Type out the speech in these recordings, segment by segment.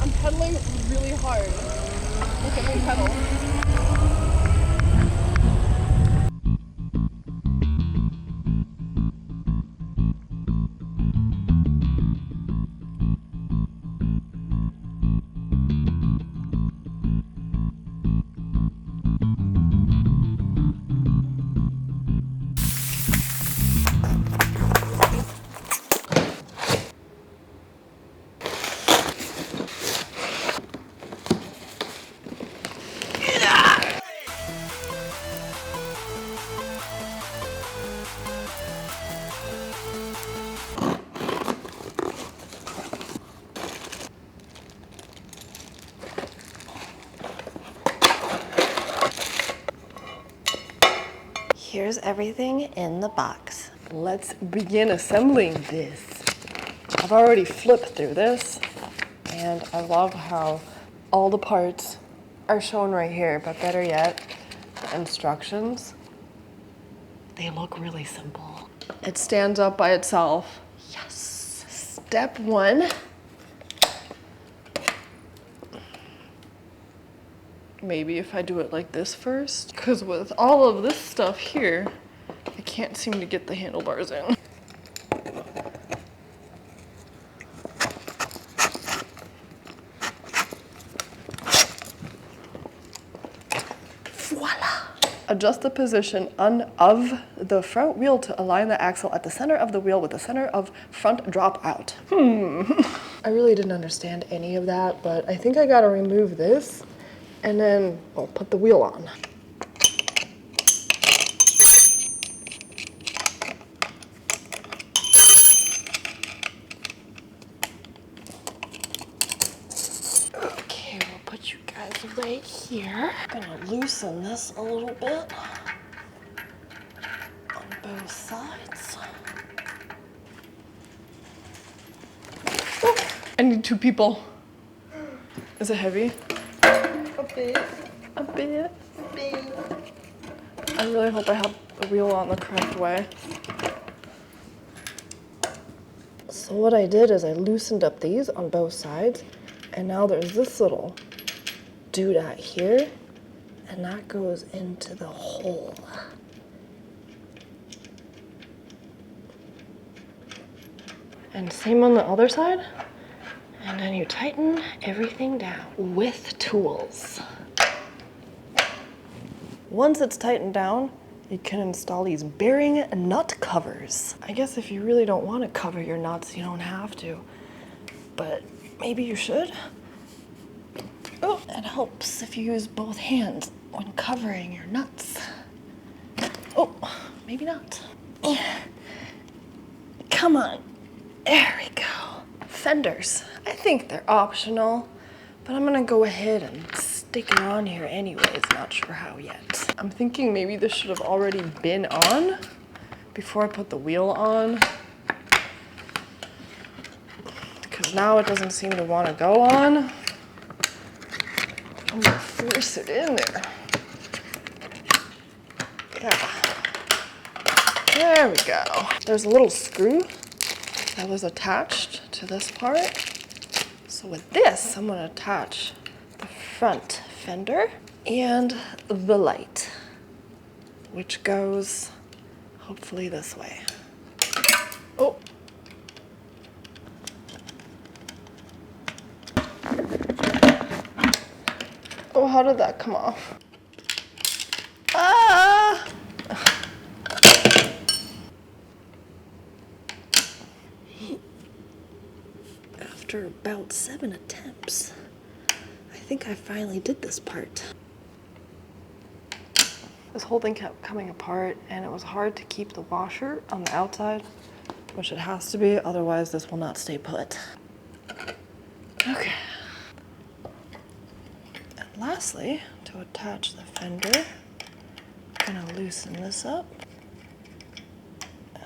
I'm pedaling really hard. Look at me pedal. Here's everything in the box. Let's begin assembling this. I've already flipped through this, and I love how all the parts are shown right here, but better yet, the instructions, they look really simple. It stands up by itself. Yes. Step 1. Maybe if I do it like this first, because with all of this stuff here, I can't seem to get the handlebars in. Voila! Adjust the position of the front wheel to align the axle at the center of the wheel with the center of front drop out. I really didn't understand any of that, but I think I gotta remove this and then I'll put the wheel on. Okay, we'll put you guys right here. I'm gonna loosen this a little bit on both sides. Oh, I need 2 people. Is it heavy? A bit. A bit. A bit. I really hope I have the wheel on the correct way. So what I did is I loosened up these on both sides, and now there's this little doodad here, and that goes into the hole. And same on the other side. And then you tighten everything down with tools. Once it's tightened down, you can install these bearing nut covers. I guess if you really don't want to cover your nuts, you don't have to, but maybe you should. Oh, it helps if you use both hands when covering your nuts. Oh, maybe not. Come on, there we go. Fenders, I think they're optional, but I'm gonna go ahead and stick it on here anyways, not sure how yet. I'm thinking maybe this should have already been on before I put the wheel on, because now it doesn't seem to want to go on. I'm gonna force it in there. Yeah. There we go. There's a little screw that was attached to this part. So with this, I'm gonna attach the front fender and the light, which goes hopefully this way. Oh. Oh, how did that come off? Ah! After about 7 attempts, I think I finally did this part. This whole thing kept coming apart, and it was hard to keep the washer on the outside, which it has to be, otherwise this will not stay put. Okay. And lastly, to attach the fender, I'm gonna loosen this up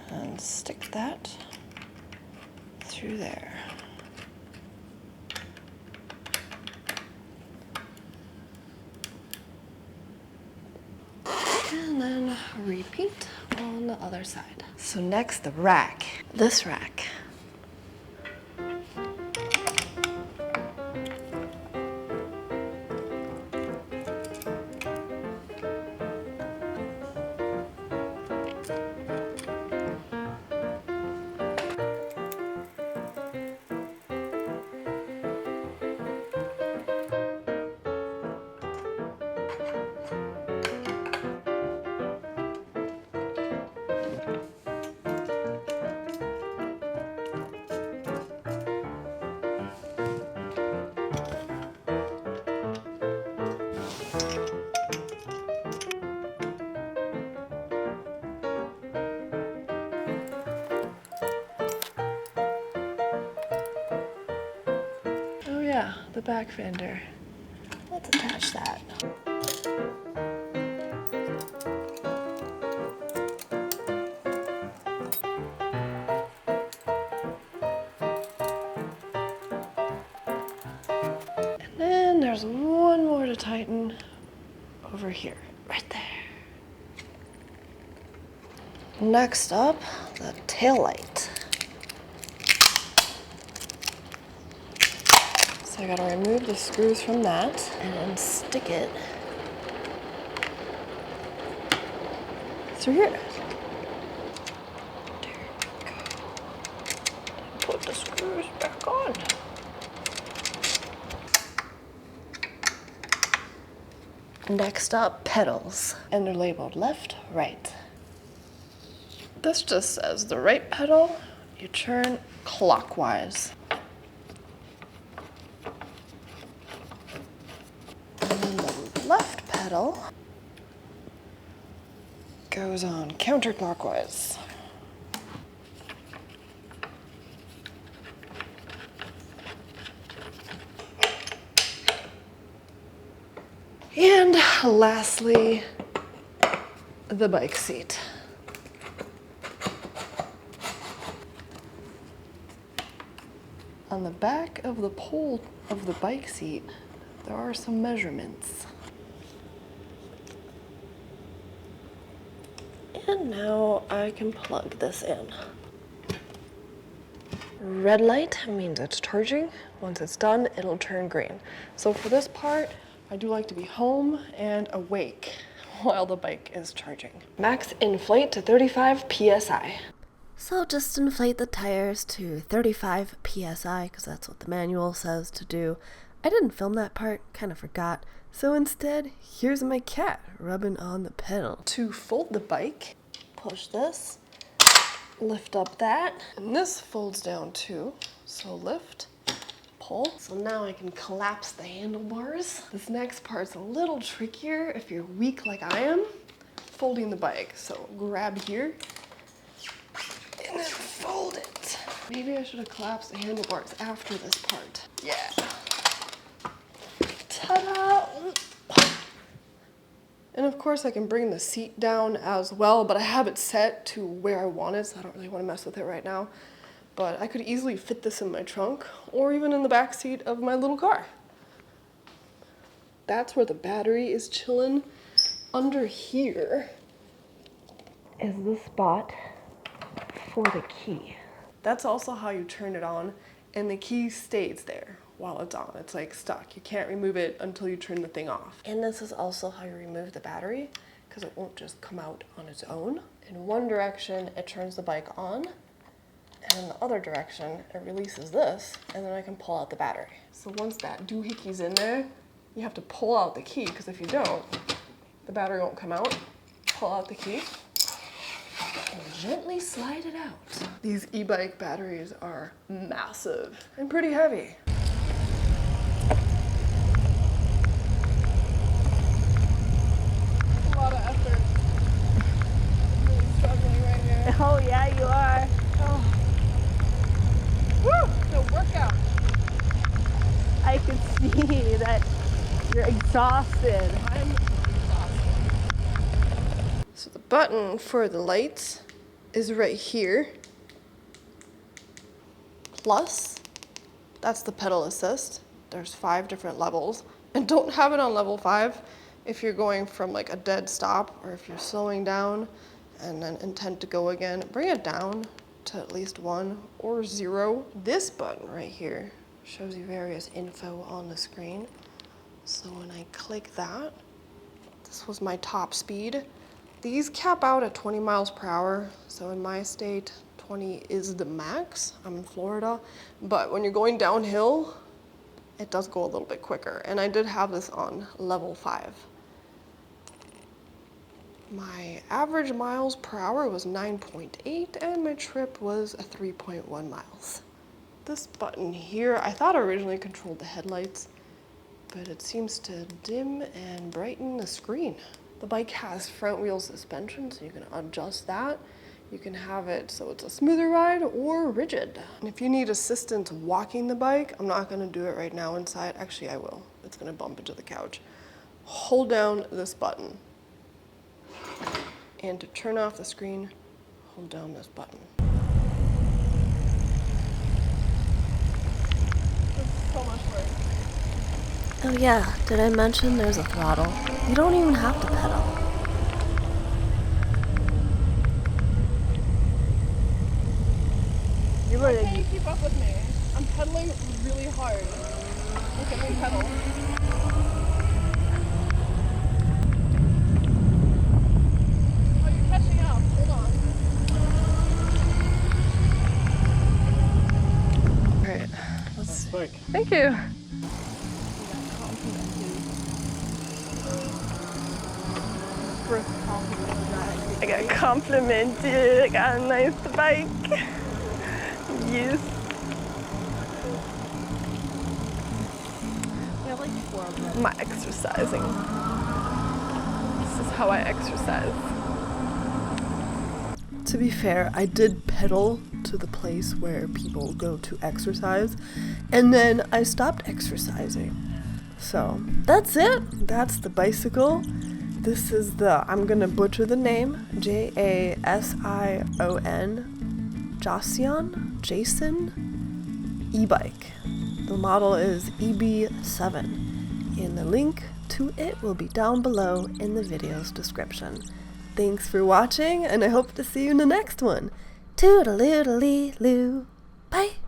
and stick that through there. And then repeat on the other side. So next, the rack. This rack. the back fender. Let's attach that. And then there's one more to tighten over here, right there. Next up, the taillight. So I gotta remove the screws from that and then stick it through here. There we go. Put the screws back on. Next up, pedals. And they're labeled left, right. This just says the right pedal, you turn clockwise. And then the left pedal goes on counterclockwise. And lastly, the bike seat. On the back of the pole of the bike seat, there are some measurements. And now I can plug this in. Red light means it's charging. Once it's done, it'll turn green. So for this part, I do like to be home and awake while the bike is charging. Max inflate to 35 PSI. So just inflate the tires to 35 PSI because that's what the manual says to do. I didn't film that part, kind of forgot. So instead, here's my cat rubbing on the pedal. To fold the bike, push this, lift up that, and this folds down too. So lift, pull. So now I can collapse the handlebars. This next part's a little trickier if you're weak like I am, folding the bike. So grab here, and then fold it. Maybe I should have collapsed the handlebars after this part. Yeah. Ta-da! And of course I can bring the seat down as well, but I have it set to where I want it, so I don't really want to mess with it right now. But I could easily fit this in my trunk or even in the back seat of my little car. That's where the battery is chilling. Under here is the spot for the key. That's also how you turn it on, and the key stays there while it's on. It's like stuck. You can't remove it until you turn the thing off. And this is also how you remove the battery, because it won't just come out on its own. In one direction, it turns the bike on, and in the other direction, it releases this, and then I can pull out the battery. So once that doohickeys in there, you have to pull out the key, because if you don't, the battery won't come out. Pull out the key, and gently slide it out. These e-bike batteries are massive and pretty heavy. A lot of effort. I'm really struggling right here. Oh yeah, you are. Oh. Woo! The workout. I can see that you're exhausted. I'm exhausted. So the button for the lights is right here. Plus, that's the pedal assist. There's 5 different levels. And don't have it on level 5 if you're going from like a dead stop, or if you're slowing down and then intend to go again. Bring it down to at least 1 or 0. This button right here shows you various info on the screen. So when I click that, this was my top speed. These cap out at 20 miles per hour. So in my state, 20 is the max. I'm in Florida. But when you're going downhill, it does go a little bit quicker. And I did have this on level 5. My average miles per hour was 9.8 and my trip was 3.1 miles. This button here, I thought originally controlled the headlights, but it seems to dim and brighten the screen. The bike has front wheel suspension, so you can adjust that. You can have it so it's a smoother ride or rigid. And if you need assistance walking the bike, I'm not gonna do it right now inside. Actually, I will. It's gonna bump into the couch. Hold down this button. And to turn off the screen, hold down this button. So much work. Oh yeah, did I mention there's a throttle? You don't even have to pedal. You can't keep up with me. I'm pedaling really hard. Look at me pedal. Oh, you're catching up. Hold on. Alright, let's see. Thank you. I got complimented. I got a nice bike. Yes. My exercising. This is how I exercise. To be fair, I did pedal to the place where people go to exercise, and then I stopped exercising. So that's it. That's the bicycle. This is the, I'm gonna butcher the name, Jasion, Jasion e-bike. The model is EB7, and the link to it will be down below in the video's description. Thanks for watching, and I hope to see you in the next one. Toodaloo-dee-loo. Bye!